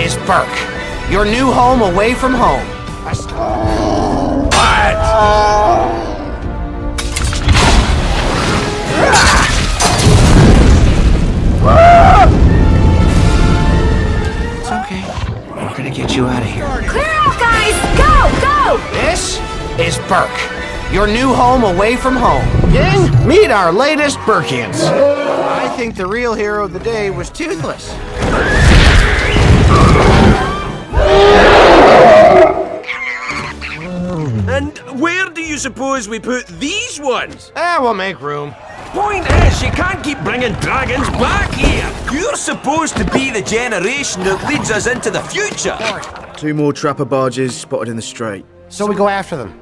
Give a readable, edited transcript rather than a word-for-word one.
is Berk, your new home away from home. What? It's okay. We're gonna get you out of here. Clear out, guys! Go! Go! This is Berk, your new home away from home. Gang, meet our latest Berkians. I think the real hero of the day was Toothless. And where do you suppose we put these ones? We'll make room. Point is, you can't keep bringing dragons back here. You're supposed to be the generation that leads us into the future. 2 more trapper barges spotted in the strait. So we go after them.